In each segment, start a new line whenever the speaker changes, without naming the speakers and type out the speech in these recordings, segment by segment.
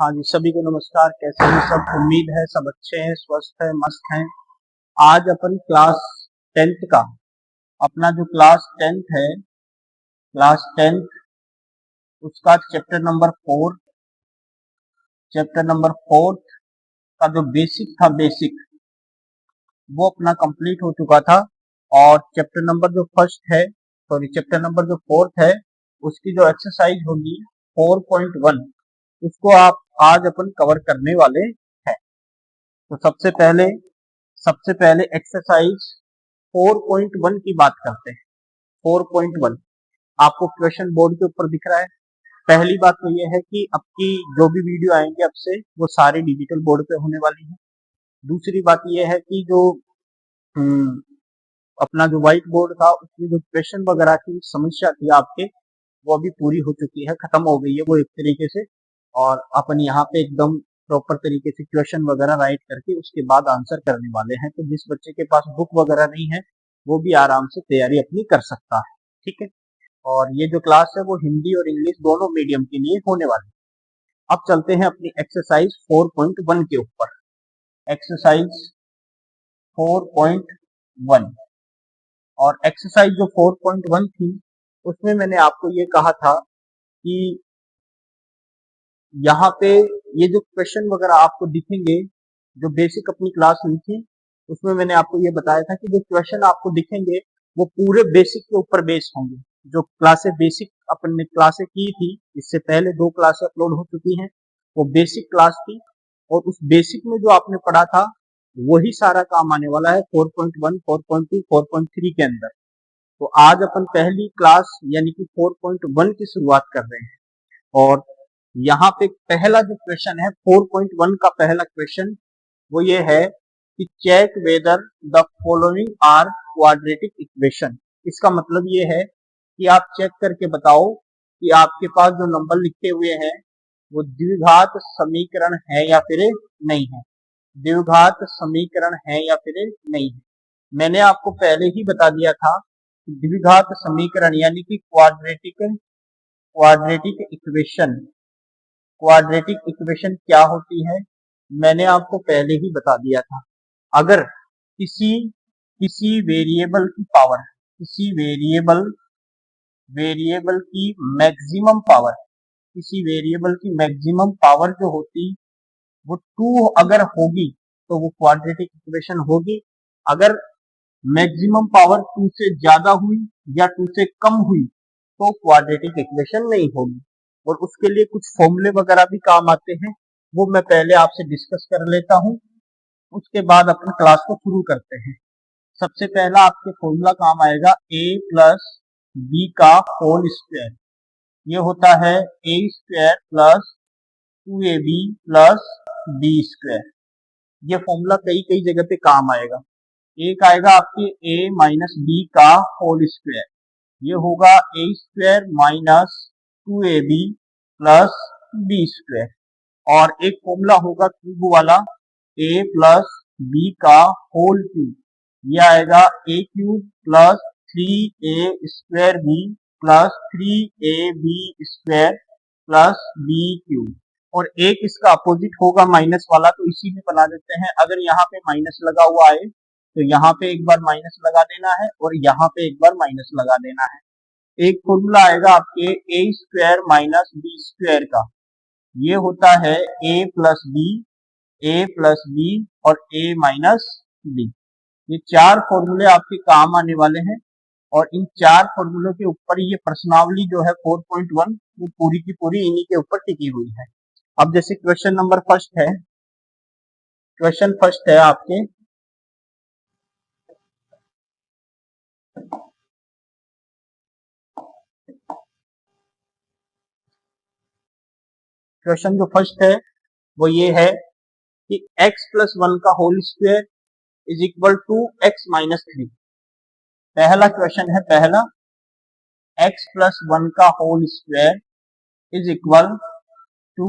हाँ जी, सभी को नमस्कार। कैसे हैं सब? उम्मीद है सब अच्छे हैं, स्वस्थ हैं, मस्त हैं। आज अपन क्लास 10th का अपना जो क्लास टेंथ उसका चैप्टर नंबर 4 का जो बेसिक था, वो अपना कंप्लीट हो चुका था। और चैप्टर नंबर जो फोर्थ है उसकी जो एक्सरसाइज होगी 4.1, उसको आप आज अपन कवर करने वाले हैं। तो सबसे पहले एक्सरसाइज 4.1 की बात करते हैं। 4.1 आपको क्वेश्चन बोर्ड के ऊपर दिख रहा है। पहली बात तो यह है कि अब की जो भी वीडियो आएंगे अब से वो सारी डिजिटल बोर्ड पे होने वाली है। दूसरी बात यह है कि जो अपना जो व्हाइट बोर्ड था उसमें जो क्वेश्चन वगैरह की समस्या थी आपके, वो अभी पूरी हो चुकी है, खत्म हो गई है वो एक तरीके से। और अपन यहाँ पे एकदम प्रॉपर तरीके से क्वेश्चन वगैरह राइट करके उसके बाद आंसर करने वाले हैं। तो जिस बच्चे के पास बुक वगैरह नहीं है वो भी आराम से तैयारी अपनी कर सकता है, ठीक है। और ये जो क्लास है वो हिंदी और इंग्लिश दोनों मीडियम के लिए होने वाली है। अब चलते हैं अपनी एक्सरसाइज 4.1 के ऊपर। एक्सरसाइज 4.1 और एक्सरसाइज जो 4.1 थी उसमें मैंने आपको ये कहा था कि यहाँ पे ये जो क्वेश्चन वगैरह आपको दिखेंगे, जो बेसिक अपनी क्लास हुई थी उसमें मैंने आपको ये बताया था कि जो क्वेश्चन आपको दिखेंगे वो पूरे बेसिक के ऊपर बेस होंगे। जो क्लासें बेसिक अपन ने क्लासें की थी, इससे पहले 2 क्लासें अपलोड हो चुकी हैं, वो बेसिक क्लास थी। और उस बेसिक में जो आपने पढ़ा था वही सारा काम आने वाला है 4.1, 4.2, 4.3 के अंदर। तो आज अपन पहली क्लास यानी कि 4.1 की शुरुआत कर रहे हैं। और यहाँ पे पहला जो क्वेश्चन है 4.1 का पहला क्वेश्चन वो ये है कि check whether the following are quadratic equation. इसका मतलब ये है कि आप चेक करके बताओ कि आपके पास जो नंबर लिखे हुए हैं वो द्विघात समीकरण है या फिर नहीं है। द्विघात समीकरण है या फिर नहीं है। मैंने आपको पहले ही बता दिया था कि द्विघात समीकरण यानी कि क्वाड्रेटिक इक्वेशन क्या होती है, मैंने आपको पहले ही बता दिया था। अगर किसी किसी वेरिएबल की पावर किसी वेरिएबल की मैक्सिमम पावर किसी वेरिएबल की मैक्सिमम पावर जो होती वो 2 अगर होगी तो वो क्वाड्रेटिक इक्वेशन होगी। अगर मैक्सिमम पावर 2 से ज्यादा हुई या 2 से कम हुई तो क्वाड्रेटिक इक्वेशन नहीं होगी। और उसके लिए कुछ फॉर्मूले वगैरह भी काम आते हैं, वो मैं पहले आपसे डिस्कस कर लेता हूं, उसके बाद अपन क्लास को शुरू करते हैं। सबसे पहला आपके फॉर्मूला काम आएगा a प्लस बी का होल स्क्वायर। ये होता है a square plus 2ab plus B square. ये फॉर्मूला कई कई जगह पे काम आएगा। एक आएगा आपके a माइनस बी का होल स्क्वायर, ये होगा a square minus 2ab plus B square. और एक फॉर्मूला होगा क्यूब वाला, a प्लस बी का होल क्यूब, ये आएगा a cube plus 3a square B plus 3ab square plus B cube. और एक इसका अपोजिट होगा माइनस वाला, तो इसी में बना देते हैं। अगर यहाँ पे माइनस लगा हुआ है तो यहाँ पे एक बार माइनस लगा देना है और यहाँ पे एक बार माइनस लगा देना है। एक फॉर्मूला आएगा आपके a square minus B square का, ये होता है a प्लस बी और a माइनस बी। ये 4 फॉर्मूले आपके काम आने वाले हैं और इन 4 फॉर्मूलों के ऊपर ये प्रश्नावली जो है 4.1 वो पूरी की पूरी इन्हीं के ऊपर टिकी हुई है। अब जैसे क्वेश्चन फर्स्ट है आपके, क्वेश्चन जो फर्स्ट है वो ये है कि x प्लस 1 का whole square is equal to x minus 3। पहला क्वेश्चन है, x प्लस 1 का whole square is equal to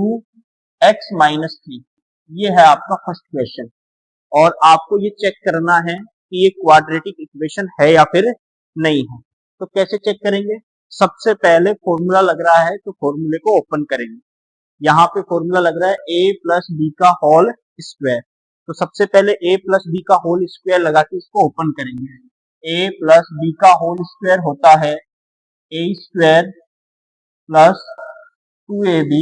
x minus 3। ये है आपका फर्स्ट क्वेश्चन। और आपको ये चेक करना है कि ये क्वाड्रेटिक इक्वेशन है या फिर नहीं है। तो कैसे चेक करेंगे? सबसे पहले फॉर्मूला लग रहा है तो फॉर्मूले को ओपन करेंगे। यहाँ पे फॉर्मूला लग रहा है a प्लस बी का होल स्क्वायर। तो सबसे पहले a प्लस बी का होल स्क्वायर लगा के इसको ओपन करेंगे। a प्लस बी का होल स्क्वायर होता है a square plus 2ab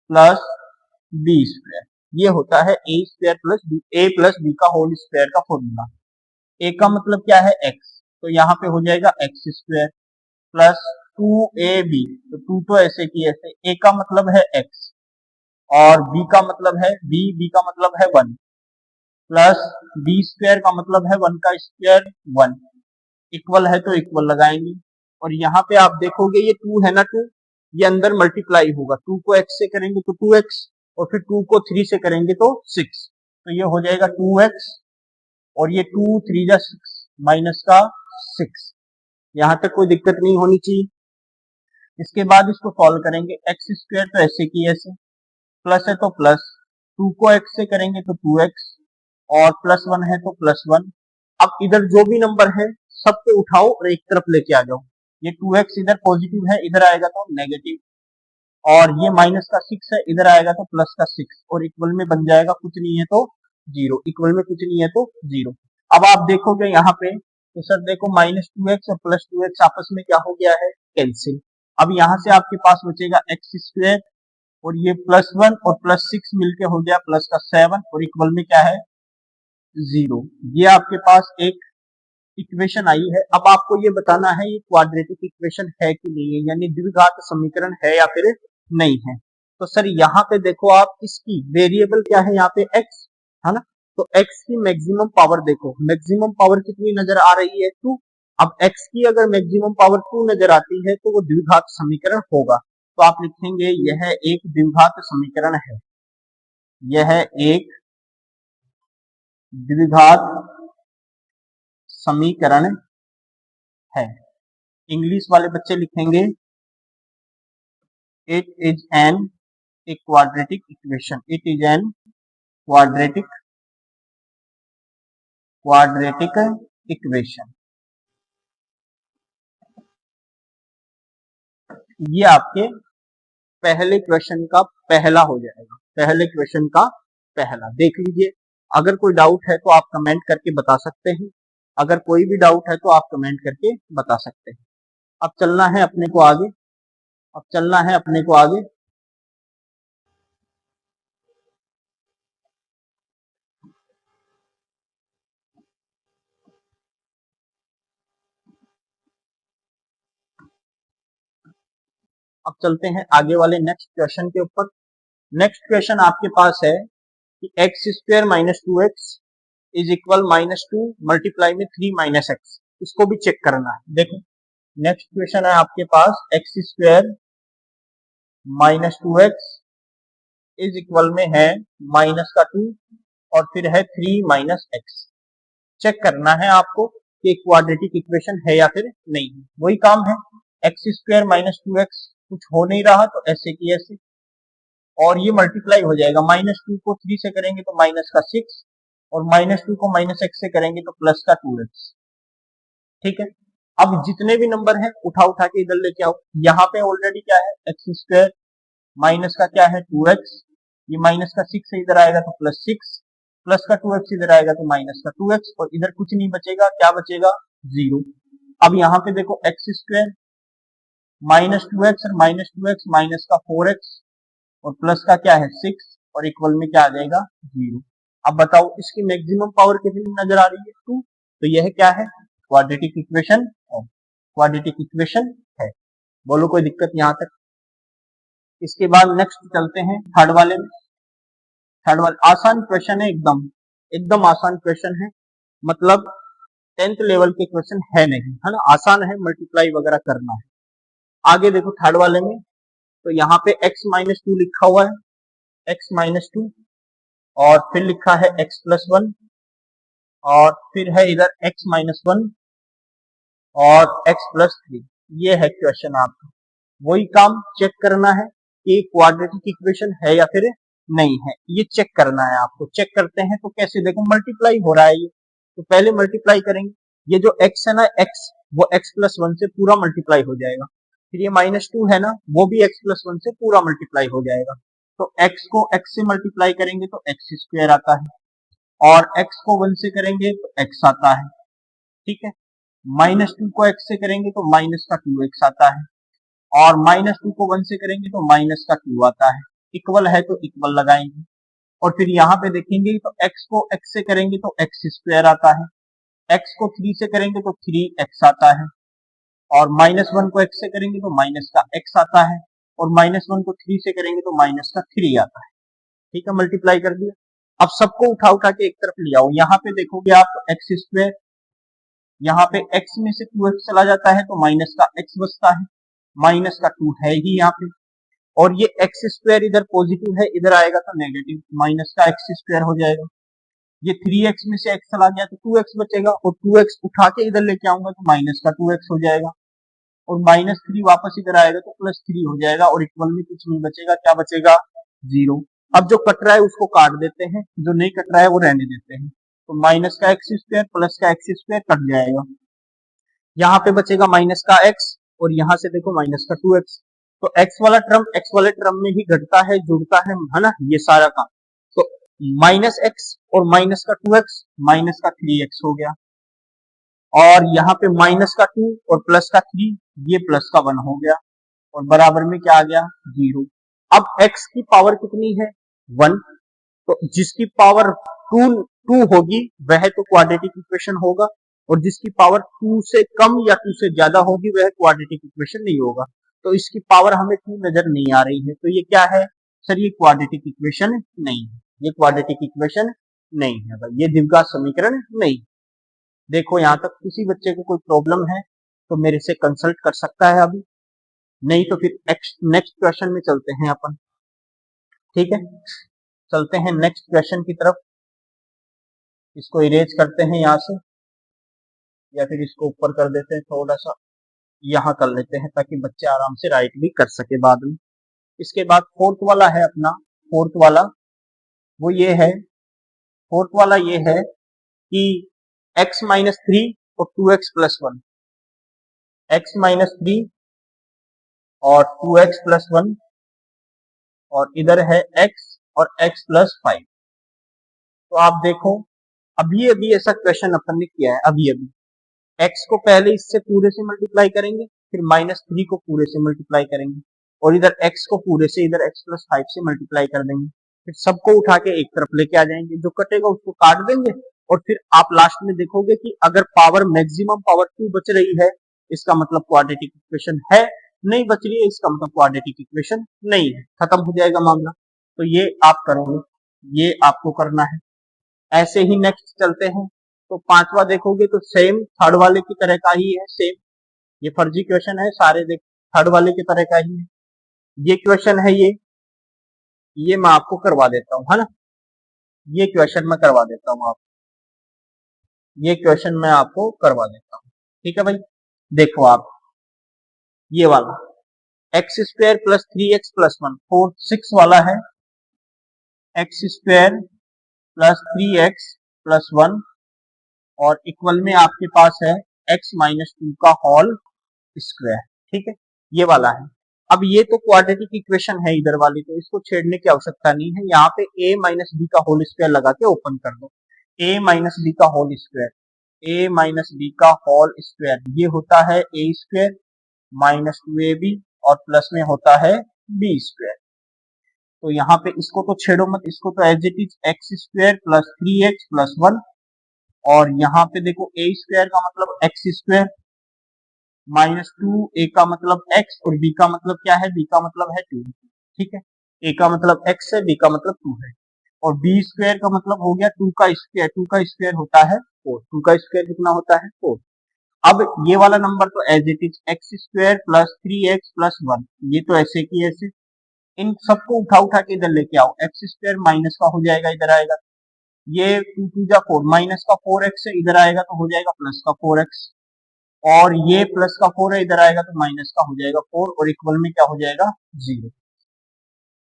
plus B square. ये होता है a square plus B, a plus B का होल स्क्वायर का फॉर्मूला। a का मतलब क्या है x, तो यहाँ पे हो जाएगा एक्स स्क्वायर प्लस 2ab, तो 2 तो ऐसे की ऐसे, a का मतलब है x और b का मतलब है b का मतलब है 1 प्लस बी स्क्वायर का मतलब है 1 का स्क्वायर 1, इक्वल है तो इक्वल लगाएंगे। और यहाँ पे आप देखोगे ये 2 है ना, 2 ये अंदर मल्टीप्लाई होगा, 2 को x से करेंगे तो 2x और फिर 2 को 3 से करेंगे तो 6, तो ये हो जाएगा 2x और ये 2 3 जा 6 माइनस का 6। यहाँ तक कोई दिक्कत नहीं होनी चाहिए। इसके बाद इसको सॉल्व करेंगे, एक्स स्क्वायर तो ऐसे की ऐसे, प्लस है तो प्लस, 2 को x से करेंगे तो 2x और प्लस 1 है तो प्लस 1। अब इधर जो भी नंबर है सबको उठाओ और एक तरफ लेके आ जाओ। ये 2x इधर पॉजिटिव है, इधर आएगा तो नेगेटिव, और ये माइनस का 6 है, इधर आएगा तो प्लस का 6 और इक्वल में बन जाएगा कुछ नहीं है तो 0, इक्वल में कुछ नहीं है तो 0। अब आप देखोगे यहाँ पे तो सर देखो -2x और +2x आपस में क्या हो गया है, कैंसिल। अब यहाँ से आपके पास बचेगा एक्स स्क्वायर और ये +1 और +6 मिलके हो गया प्लस का 7 और इक्वल में क्या है 0। ये आपके पास एक इक्वेशन आई है। अब आपको ये बताना है ये क्वाड्रेटिक इक्वेशन है कि नहीं है, यानी द्विघात समीकरण है या फिर नहीं है। तो सर यहाँ पे देखो आप, इसकी वेरिएबल क्या है यहाँ पे x है ना, तो x की मैक्सिमम पावर देखो, मैक्सिमम पावर कितनी नजर आ रही है 2। अब x की अगर मैक्सिमम पावर 2 नजर आती है तो वो द्विघात समीकरण होगा। तो आप लिखेंगे यह एक द्विघात समीकरण है, यह एक द्विघात समीकरण है। इंग्लिश वाले बच्चे लिखेंगे it is an A quadratic equation, it is an quadratic equation. ये आपके पहले क्वेश्चन का पहला हो जाएगा, पहले क्वेश्चन का पहला देख लीजिए। अगर कोई डाउट है तो आप कमेंट करके बता सकते हैं, अगर कोई भी डाउट है तो आप कमेंट करके बता सकते हैं। अब चलना है अपने को आगे, अब चलना है अपने को आगे। अब चलते हैं आगे वाले नेक्स्ट क्वेश्चन के ऊपर। नेक्स्ट क्वेश्चन आपके पास है कि x square minus 2x is equal -2 multiply में 3 माइनस एक्स, इसको भी चेक करना है। देखो नेक्स्ट क्वेश्चन है आपके पास x square minus 2x is equal में है माइनस का 2 और फिर है 3 माइनस एक्स। चेक करना है आपको कि क्वाड्रेटिक इक्वेशन है या फिर नहीं है। वही काम है, एक्स स्क्वायर माइनस 2x कुछ हो नहीं रहा तो ऐसे की ऐसे, और ये मल्टीप्लाई हो जाएगा, -2 को 3 से करेंगे तो माइनस का 6 और -2 को माइनस एक्स से करेंगे तो प्लस का 2x। ठीक है, अब जितने भी नंबर हैं उठा उठा के इधर लेके आओ। यहाँ पे ऑलरेडी क्या है एक्स स्क्वायर माइनस का क्या है 2x, ये माइनस का 6 से इधर आएगा तो +6 प्लस का 2x इधर आएगा तो माइनस का 2x और इधर कुछ नहीं बचेगा, क्या बचेगा 0। अब यहाँ पे देखो एक्स स्क्वायर -2x और -2x माइनस का 4x और प्लस का क्या है 6 और इक्वल में क्या आ जाएगा 0। अब बताओ इसकी मैक्सिमम पावर कितनी नजर आ रही है 2, तो यह क्या है क्वाड्रेटिक इक्वेशन है, क्वाड्रेटिक इक्वेशन है। बोलो कोई दिक्कत यहाँ तक। इसके बाद नेक्स्ट चलते हैं थर्ड वाले में। थर्ड वाले आसान क्वेश्चन है, एकदम एकदम आसान क्वेश्चन है, मतलब 10th लेवल के क्वेश्चन है नहीं, है ना, आसान है, मल्टीप्लाई वगैरह करना है। आगे देखो थर्ड वाले में, तो यहाँ पे x-2 लिखा हुआ है, x-2 और फिर लिखा है x+1 और फिर है इधर x-1 और x+3। ये है क्वेश्चन आपका। वही काम चेक करना है कि क्वाड्रेटिक इक्वेशन है या फिर नहीं है, ये चेक करना है आपको। चेक करते हैं तो कैसे, देखो मल्टीप्लाई हो रहा है ये, तो पहले मल्टीप्लाई करेंगे, ये जो x है ना x, वो x+1 से पूरा मल्टीप्लाई हो जाएगा, फिर ये -2 है ना, वो भी x+1 से पूरा मल्टीप्लाई हो जाएगा। तो x को x से मल्टीप्लाई करेंगे तो x स्क्वायर आता है, और x को 1 से करेंगे तो x आता है, ठीक है। -2 को x से करेंगे तो माइनस का 2x आता है, और -2 को 1 से करेंगे तो माइनस का 2 आता है। इक्वल है तो इक्वल लगाएंगे, और फिर यहाँ पे देखेंगे तो x को x से करेंगे तो x स्क्वायर आता है, x को 3 से करेंगे तो 3x आता है, और -1 को x से करेंगे तो माइनस का x आता है, और -1 को 3 से करेंगे तो माइनस का 3 आता है, ठीक है। मल्टीप्लाई कर दिया। अब सबको उठा उठा के एक तरफ ले आओ। यहाँ पे देखोगे आप तो एक्स स्क्वायर, यहाँ पे x में से 2x चला जाता है तो माइनस का x बचता है, माइनस का 2 है ही यहाँ पे, और ये एक्स स्क्वायर इधर पॉजिटिव है, इधर आएगा तो नेगेटिव, माइनस का एक्स स्क्वायर हो जाएगा। ये 3x में से x चला गया तो 2x बचेगा, और 2x उठा के इधर लेके आऊंगा तो माइनस का 2x हो जाएगा, और -3 वापस इधर आएगा तो +3 हो जाएगा, और इक्वल में कुछ नहीं बचेगा। क्या बचेगा? 0। अब जो कट रहा है उसको काट देते हैं, जो नहीं कट रहा है वो रहने देते हैं, तो माइनस का एक्स स्क्वायर प्लस का एक्स स्क्वायर कट जाएगा, यहाँ पे बचेगा माइनस का x, और यहाँ से देखो माइनस का 2x। तो x वाला टर्म में ही घटता है, जुड़ता है ना, ये सारा काम। तो -x और माइनस का 2x माइनस का 3x हो गया, और यहाँ पे माइनस का 2 और प्लस का 3, ये प्लस का 1 हो गया, और बराबर में क्या आ गया? 0। अब x की पावर कितनी है? 1। तो जिसकी पावर 2 होगी वह तो क्वाड्रेटिक इक्वेशन होगा, और जिसकी पावर 2 से कम या 2 से ज्यादा होगी वह क्वाड्रेटिक इक्वेशन नहीं होगा। तो इसकी पावर हमें 2 नजर नहीं आ रही है, तो ये क्या है सर? ये क्वाड्रेटिक इक्वेशन नहीं है, ये क्वाड्रेटिक इक्वेशन नहीं है भाई, ये द्विघात समीकरण नहीं। देखो यहाँ तक किसी बच्चे को कोई प्रॉब्लम है तो मेरे से कंसल्ट कर सकता है अभी, नहीं तो फिर नेक्स्ट क्वेश्चन में चलते हैं अपन, ठीक है। चलते हैं नेक्स्ट क्वेश्चन की तरफ। इसको इरेज करते हैं यहाँ से, या फिर इसको ऊपर कर देते हैं, थोड़ा सा यहाँ कर लेते हैं ताकि बच्चे आराम से राइट भी कर सके बाद में। इसके बाद फोर्थ वाला है अपना, फोर्थ वाला वो ये है, फोर्थ वाला ये है कि x माइनस 3 और 2x प्लस 1, x माइनस 3 और 2x प्लस 1, और इधर है x और x प्लस 5। तो आप देखो अभी अभी ऐसा क्वेश्चन अपन ने किया है, अभी अभी x को पहले इससे पूरे से मल्टीप्लाई करेंगे, फिर -3 को पूरे से मल्टीप्लाई करेंगे, और इधर x को पूरे से इधर x प्लस 5 से मल्टीप्लाई कर देंगे, फिर सबको उठा के एक तरफ लेके आ जाएंगे, जो कटेगा उसको काट देंगे, और फिर आप लास्ट में देखोगे कि अगर पावर मैक्सिमम पावर 2 बच रही है इसका मतलब क्वाड्रेटिक इक्वेशन है, नहीं बच रही है इसका मतलब क्वाड्रेटिक इक्वेशन नहीं है, खत्म हो जाएगा मामला। तो ये आप करोगे, ये आपको करना है। ऐसे ही नेक्स्ट चलते हैं, तो पांचवा देखोगे तो सेम थर्ड वाले की तरह का ही है, सेम ये फर्जी क्वेश्चन है सारे, देख थर्ड वाले की तरह का ही है। ये क्वेश्चन है, ये मैं आपको करवा देता हूँ, है ना, ये क्वेश्चन मैं करवा देता हूँ आप, ये क्वेश्चन मैं आपको करवा देता हूँ, ठीक है भाई। देखो आप ये वाला x square plus 3x plus 1, 6 वाला है, x square plus 3x plus 1, और इक्वल में आपके पास है x माइनस 2 का होल स्क्वायर, ठीक है, ये वाला है। अब ये तो क्वाड्रेटिक इक्वेशन है इधर वाली, तो इसको छेड़ने की आवश्यकता नहीं है, यहाँ पे a माइनस बी का होल स्क्वायर लगा के ओपन कर दो, a माइनस बी का whole square, a minus B का होल स्क्वायर, ये होता है a स्क्वायर माइनस 2ab, और प्लस में होता है b स्क्वायर। तो यहाँ पे इसको तो छेड़ो मत, इसको तो as it is X square plus 3x plus 1, और यहाँ पे देखो a स्क्वायर का मतलब एक्स स्क्वायर माइनस 2, a का मतलब x, और b का मतलब क्या है? b का मतलब है 2, ठीक है। a का मतलब x है, b का मतलब 2 है, और b स्क्वायर का मतलब हो गया 2 का स्क्वायर, 2 का स्क्वायर होता है 4, 2 का स्क्वायर कितना होता है? 4। अब ये वाला नंबर तो as it is X square plus 3x plus 1, ये तो ऐसे की ऐसे, इन सबको उठा उठा के इधर लेके आओ, एक्स स्क्वायर माइनस का हो जाएगा, इधर आएगा, ये 2 2 जा 4, माइनस का 4x है, इधर आएगा तो हो जाएगा प्लस का 4x, और ये प्लस का 4 है, इधर आएगा तो माइनस का हो जाएगा 4, और इक्वल में क्या हो जाएगा? 0।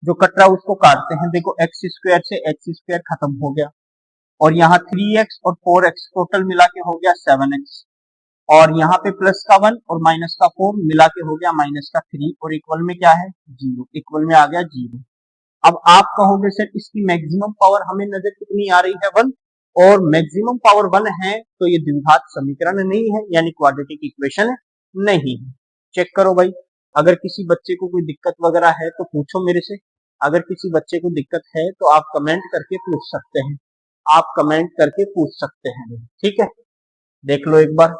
जो कट रहा है उसको काटते हैं, देखो एक्स स्क्वायर से एक्स स्क्वायर खत्म हो गया, और यहाँ 3x और 4x टोटल मिला के हो गया 7x, और यहाँ पे प्लस का 1 और माइनस का 4 मिला के हो गया माइनस का 3, और इक्वल में क्या है? 0, इक्वल में आ गया 0। अब आप कहोगे सर इसकी मैक्सिमम पावर हमें नजर कितनी आ रही है 1, और मैक्सिमम पावर 1 है तो ये द्विघात समीकरण नहीं है, यानी क्वाड्रेटिक इक्वेशन नहीं है। चेक करो भाई, अगर किसी बच्चे को कोई दिक्कत वगैरह है तो पूछो मेरे से। अगर किसी बच्चे को दिक्कत है तो आप कमेंट करके पूछ सकते हैं, आप कमेंट करके पूछ सकते हैं, ठीक है। देख लो एक बार,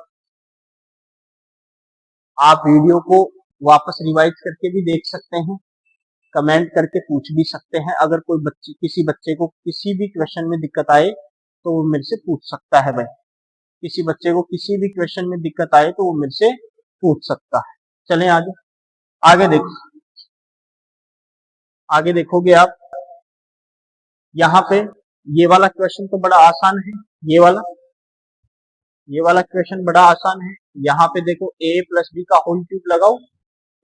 आप वीडियो को वापस रिवाइज करके भी देख सकते हैं, कमेंट करके पूछ भी सकते हैं। अगर कोई बच्चे किसी बच्चे को किसी भी क्वेश्चन में दिक्कत आए तो वो मेरे से पूछ सकता है भाई, किसी बच्चे को किसी भी क्वेश्चन में दिक्कत आए तो वो मेरे से पूछ सकता है। चलें आगे, आगे देखो, आगे देखोगे आप यहाँ पे ये वाला क्वेश्चन तो बड़ा आसान है, ये वाला क्वेश्चन बड़ा आसान है। यहाँ पे देखो a प्लस बी का होल क्यूब लगाओ,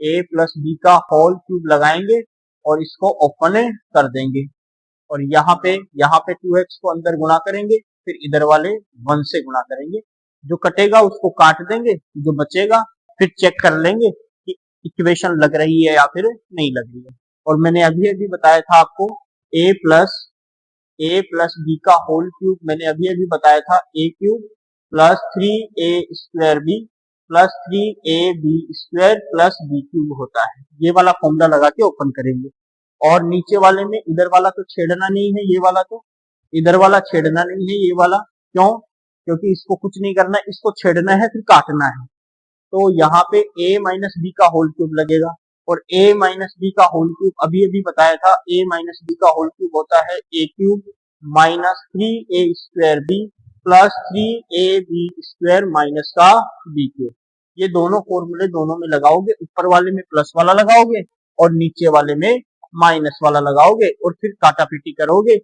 a प्लस बी का होल क्यूब लगाएंगे और इसको ओपन कर देंगे, और यहाँ पे 2x को अंदर गुणा करेंगे, फिर इधर वाले 1 से गुणा करेंगे, जो कटेगा उसको काट देंगे, जो बचेगा फिर चेक कर लेंगे कि इक्वेशन लग रही है या फिर नहीं लग रही है। और मैंने अभी बताया था आपको a प्लस बी का होल क्यूब, मैंने अभी बताया था a cube plus 3a square B plus 3ab square plus B cube होता है। ये वाला फॉर्मूला लगा के ओपन करेंगे, और नीचे वाले में इधर वाला तो छेड़ना नहीं है, ये वाला तो इधर वाला छेड़ना नहीं है, ये वाला क्यों? क्योंकि इसको कुछ नहीं करना, इसको छेड़ना है फिर काटना है। तो यहाँ पे a माइनस बी का होल क्यूब लगेगा, और a माइनस बी का होल क्यूब अभी बताया था, a माइनस बी का होल क्यूब होता है a cube minus 3a square B plus 3ab square minus का बी क्यूब। ये दोनों फॉर्मूले दोनों में लगाओगे, ऊपर वाले में प्लस वाला लगाओगे और नीचे वाले में माइनस वाला लगाओगे, और फिर काटापीटी करोगे।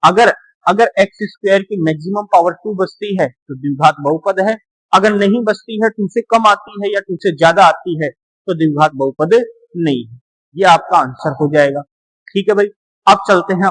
अगर एक्स स्क्वायर की मैक्सिमम पावर 2 बचती है तो द्विघात बहुपद है, अगर नहीं बचती है, 2 से कम आती है या 2 से ज्यादा आती है तो द्विघात बहुपद नहीं है। ये आपका आंसर हो जाएगा, ठीक है भाई। अब चलते हैं